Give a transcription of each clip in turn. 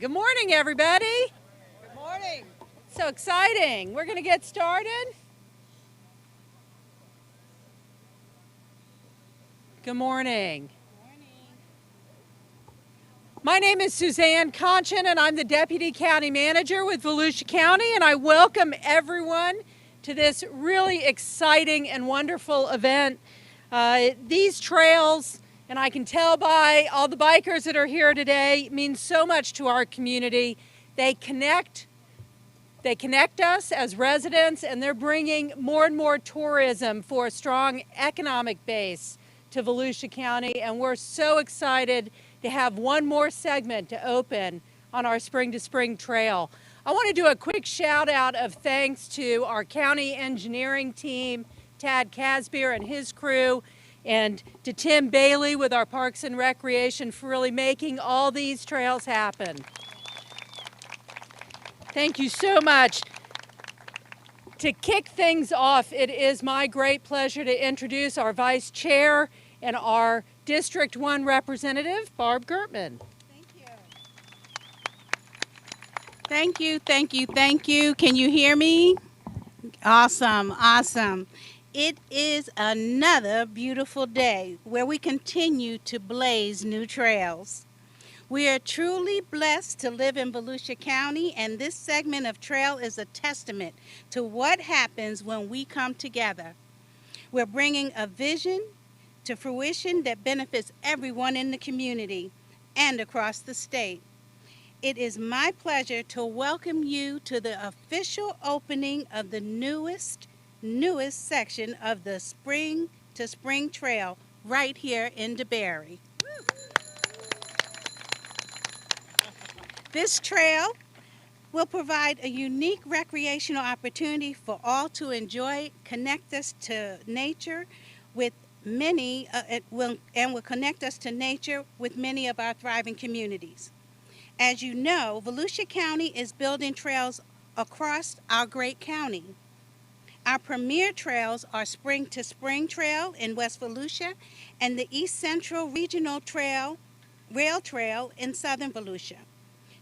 Good morning, everybody. Good morning. So exciting. We're going to get started. Good morning. My name is Suzanne Conchin, and I'm the Deputy County Manager with Volusia County, and I welcome everyone to this really exciting and wonderful event. These trails, and I can tell by all the bikers that are here today, mean so much to our community. They connect us as residents, and they're bringing more and more tourism for a strong economic base to Volusia County, and we're so excited to have one more segment to open on our Spring to Spring Trail. I want to do a quick shout out of thanks to our county engineering team, Tad Casbier and his crew, and to Tim Bailey with our Parks and Recreation for really making all these trails happen. Thank you so much. To kick things off, it is my great pleasure to introduce our Vice Chair and our District 1 Representative, Barb Gertman. Thank you, thank you, thank you. Can you hear me? Awesome, awesome. It is another beautiful day where we continue to blaze new trails. We are truly blessed to live in Volusia County, and this segment of trail is a testament to what happens when we come together. We're bringing a vision to fruition that benefits everyone in the community and across the state. It is my pleasure to welcome you to the official opening of the newest section of the Spring to Spring Trail right here in DeBary. This trail will provide a unique recreational opportunity for all to enjoy, connect us to nature with many, will connect us to nature with many of our thriving communities. As you know, Volusia County is building trails across our great county. Our premier trails are Spring to Spring Trail in West Volusia and the East Central Regional Rail Trail in Southern Volusia.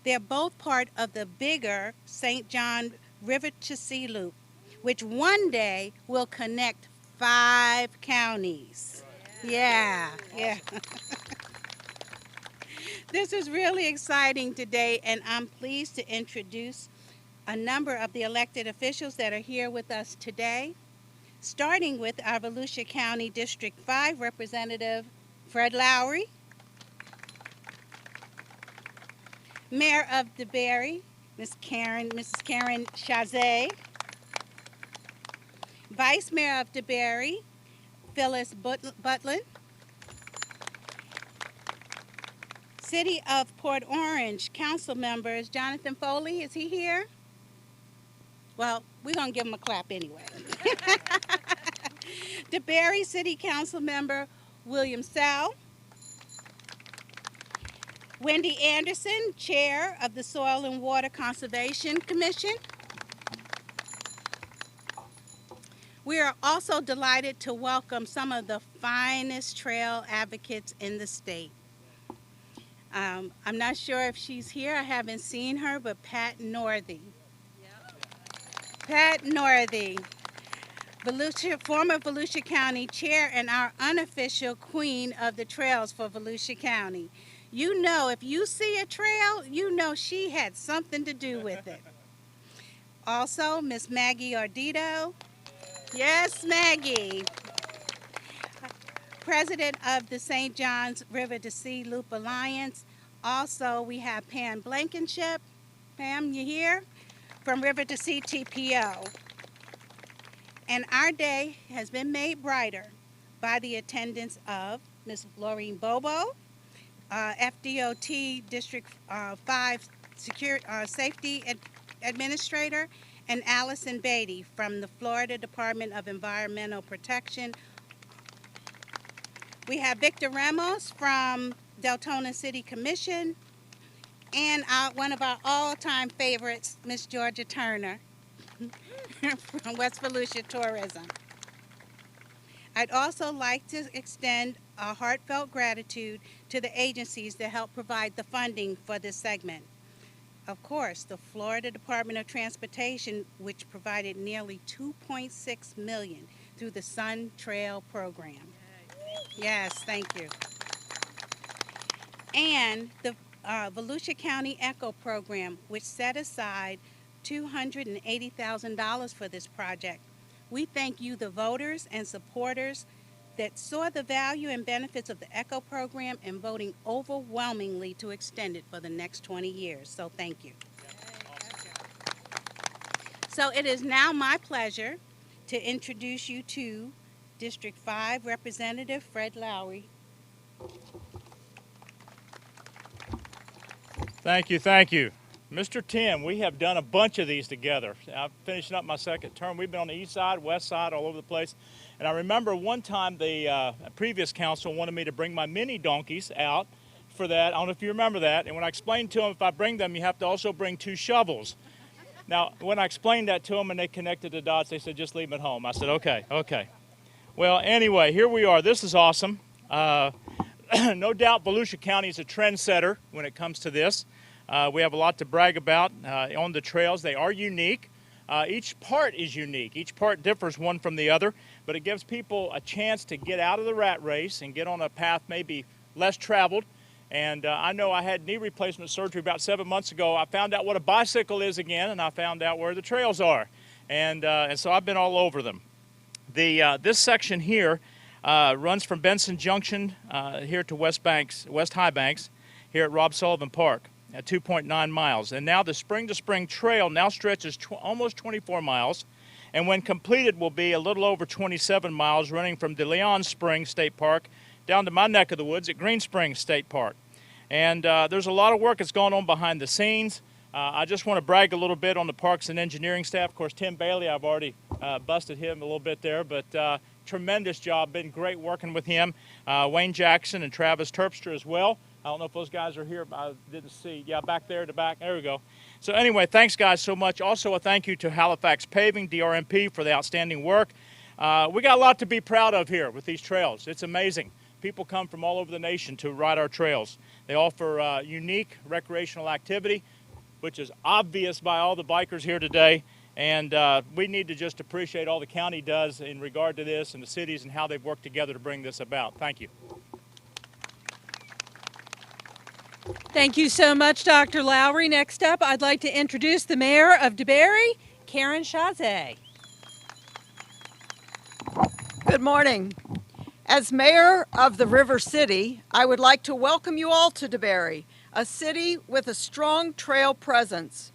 They're both part of the bigger St. John River to Sea Loop, which one day will connect 5 counties. Yeah. This is really exciting today, and I'm pleased to introduce a number of the elected officials that are here with us today, starting with our Volusia County District 5 Representative Fred Lowry, Mayor of DeBary, Mrs. Karen Chaze, Vice Mayor of DeBary, Phyllis Butlin, City of Port Orange Council members, Jonathan Foley, is he here? Well, we're going to give him a clap anyway. DeBary City Council member, William Sell, Wendy Anderson, Chair of the Soil and Water Conservation Commission. We are also delighted to welcome some of the finest trail advocates in the state. I'm not sure if she's here. I haven't seen her, but Pat Northey. Pat Northey, former Volusia County Chair and our unofficial queen of the trails for Volusia County. You know, if you see a trail, you know she had something to do with it. Also, Miss Maggie Ardito. Yes, Maggie. President of the St. John's River to Sea Loop Alliance. Also, we have Pam Blankenship. Pam, you here? From River to Sea TPO. And our day has been made brighter by the attendance of Ms. Laureen Bobo, FDOT District 5 Safety Administrator, and Allison Beatty from the Florida Department of Environmental Protection. We have Victor Ramos from Deltona City Commission, and one of our all-time favorites, Miss Georgia Turner from West Volusia Tourism. I'd also like to extend a heartfelt gratitude to the agencies that help provide the funding for this segment. Of course, the Florida Department of Transportation, which provided nearly $2.6 million through the Sun Trail program. Yes, thank you. And the Volusia County ECHO program, which set aside $280,000 for this project. We thank you, the voters and supporters that saw the value and benefits of the ECHO program and voting overwhelmingly to extend it for the next 20 years. So thank you. So it is now my pleasure to introduce you to District 5 Representative Fred Lowry. Thank you, thank you. Mr. Tim, we have done a bunch of these together. I'm finishing up my second term. We've been on the east side, west side, all over the place. And I remember one time the previous council wanted me to bring my mini donkeys out for that. I don't know if you remember that. And when I explained to them, if I bring them, you have to also bring 2 shovels. Now, when I explained that to them and they connected the dots, they said, just leave them at home. I said, okay, okay. Well, anyway, here we are. This is awesome. No doubt Volusia County is a trendsetter when it comes to this. We have a lot to brag about on the trails. They are unique. Each part is unique. Each part differs one from the other, but it gives people a chance to get out of the rat race and get on a path maybe less traveled. And I know I had knee replacement surgery about 7 months ago. I found out what a bicycle is again, and I found out where the trails are. And so I've been all over them. This section here runs from Benson Junction here to West Highbanks here at Rob Sullivan Park at 2.9 miles. And now the Spring to Spring Trail now stretches almost 24 miles. And when completed will be a little over 27 miles running from DeLeon Springs State Park down to my neck of the woods at Green Springs State Park. And there's a lot of work that's going on behind the scenes. I just want to brag a little bit on the Parks and Engineering staff. Of course, Tim Bailey, I've already busted him a little bit there, but tremendous job. Been great working with him. Wayne Jackson and Travis Terpstra as well. I don't know if those guys are here. I didn't see. Yeah, back there, the back. There we go. So anyway, thanks guys so much. Also a thank you to Halifax Paving, DRMP, for the outstanding work. We got a lot to be proud of here with these trails. It's amazing. People come from all over the nation to ride our trails. They offer unique recreational activity, which is obvious by all the bikers here today. And we need to just appreciate all the county does in regard to this and the cities and how they've worked together to bring this about. Thank you. Thank you so much, Dr. Lowry. Next up, I'd like to introduce the mayor of DeBary, Karen Chaze. Good morning. As mayor of the River City, I would like to welcome you all to DeBary, a city with a strong trail presence.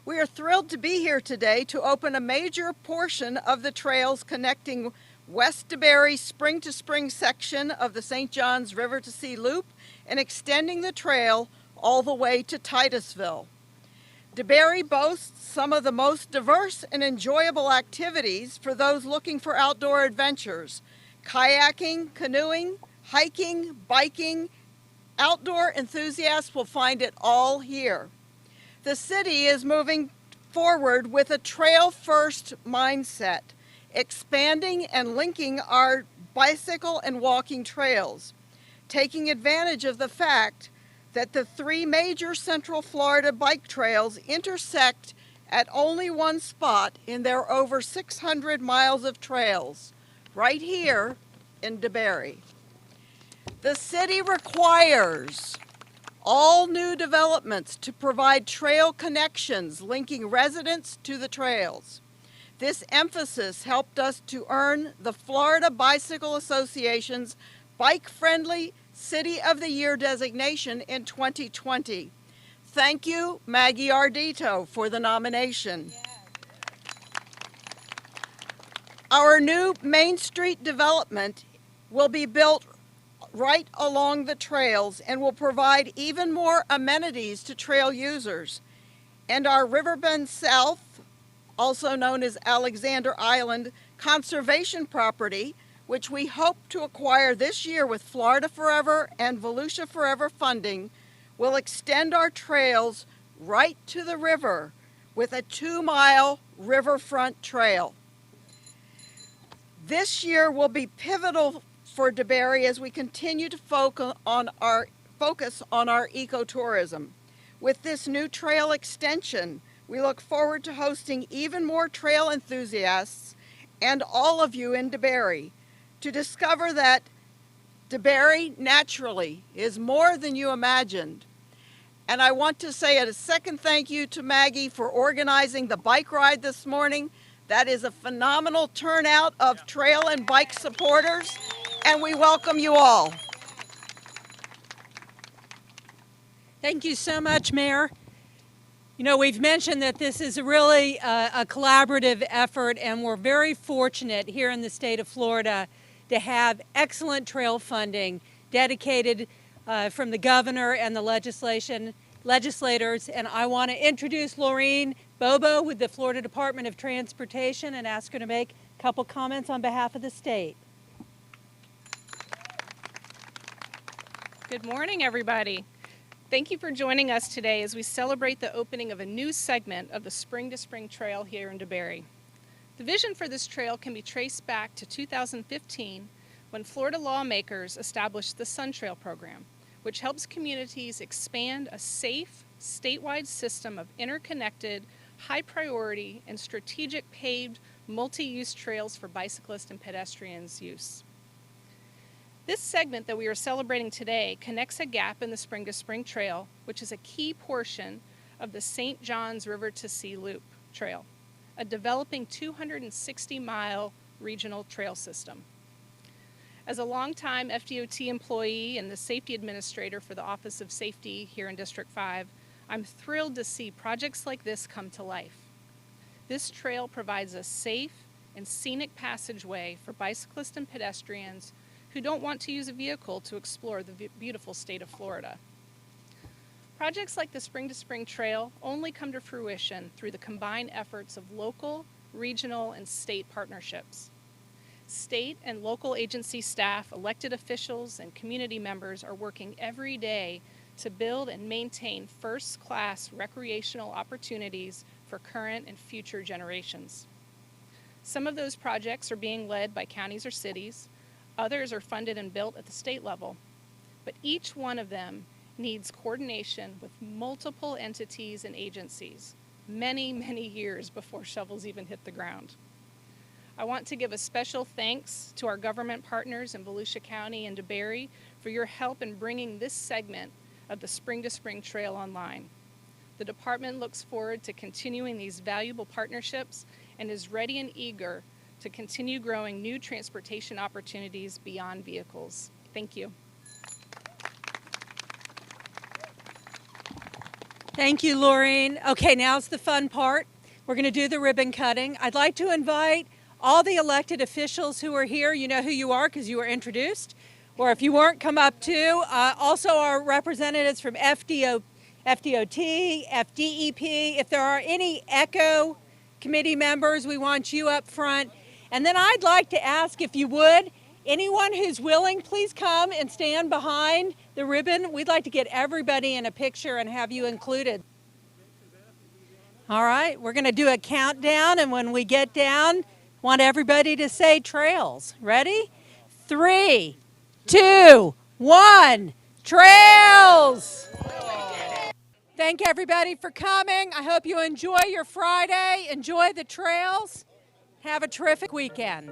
We are thrilled to be here today to open a major portion of the trails connecting West DeBary Spring to Spring section of the St. Johns River to Sea Loop and extending the trail all the way to Titusville. DeBary boasts some of the most diverse and enjoyable activities for those looking for outdoor adventures. Kayaking, canoeing, hiking, biking, outdoor enthusiasts will find it all here. The city is moving forward with a trail-first mindset, expanding and linking our bicycle and walking trails, taking advantage of the fact that the 3 major Central Florida bike trails intersect at only one spot in their over 600 miles of trails, right here in DeBary. The city requires all new developments to provide trail connections linking residents to the trails. This emphasis helped us to earn the Florida Bicycle Association's Bike-Friendly City of the Year designation in 2020. Thank you, Maggie Ardito, for the nomination. Our new Main Street development will be built right along the trails and will provide even more amenities to trail users. And our Riverbend South, also known as Alexander Island, conservation property which we hope to acquire this year with Florida Forever and Volusia Forever funding, will extend our trails right to the river with a 2-mile riverfront trail. This year will be pivotal for DeBary as we continue to focus on our ecotourism. With this new trail extension, we look forward to hosting even more trail enthusiasts and all of you in DeBary to discover that DeBary naturally is more than you imagined. And I want to say a second thank you to Maggie for organizing the bike ride this morning. That is a phenomenal turnout of trail and bike supporters, and we welcome you all. Thank you so much, Mayor. You know, we've mentioned that this is really a collaborative effort, and we're very fortunate here in the state of Florida to have excellent trail funding dedicated from the governor and the legislators. And I want to introduce Laureen Bobo with the Florida Department of Transportation and ask her to make a couple comments on behalf of the state. Good morning, everybody. Thank you for joining us today as we celebrate the opening of a new segment of the Spring to Spring Trail here in DeBary. The vision for this trail can be traced back to 2015 when Florida lawmakers established the Sun Trail program, which helps communities expand a safe, statewide system of interconnected, high-priority, and strategic paved multi-use trails for bicyclists and pedestrians' use. This segment that we are celebrating today connects a gap in the Spring to Spring Trail, which is a key portion of the St. Johns River to Sea Loop Trail, a developing 260-mile regional trail system. As a longtime FDOT employee and the safety administrator for the Office of Safety here in District 5, I'm thrilled to see projects like this come to life. This trail provides a safe and scenic passageway for bicyclists and pedestrians who don't want to use a vehicle to explore the beautiful state of Florida. Projects like the Spring to Spring Trail only come to fruition through the combined efforts of local, regional, and state partnerships. State and local agency staff, elected officials, and community members are working every day to build and maintain first-class recreational opportunities for current and future generations. Some of those projects are being led by counties or cities. Others are funded and built at the state level, but each one of them needs coordination with multiple entities and agencies, many, many years before shovels even hit the ground. I want to give a special thanks to our government partners in Volusia County and DeBary for your help in bringing this segment of the Spring to Spring Trail online. The department looks forward to continuing these valuable partnerships and is ready and eager to continue growing new transportation opportunities beyond vehicles. Thank you. Thank you, Laureen. Okay, now's the fun part. We're going to do the ribbon cutting. I'd like to invite all the elected officials who are here. You know who you are because you were introduced. Or if you weren't, come up too. Also our representatives from FDOT, FDEP. If there are any ECHO committee members, we want you up front. And then I'd like to ask, if you would, anyone who's willing, please come and stand behind the ribbon. We'd like to get everybody in a picture and have you included. All right, we're going to do a countdown, and when we get down, want everybody to say trails. Ready? 3, 2, 1, trails! Thank everybody for coming. I hope you enjoy your Friday, enjoy the trails. Have a terrific weekend.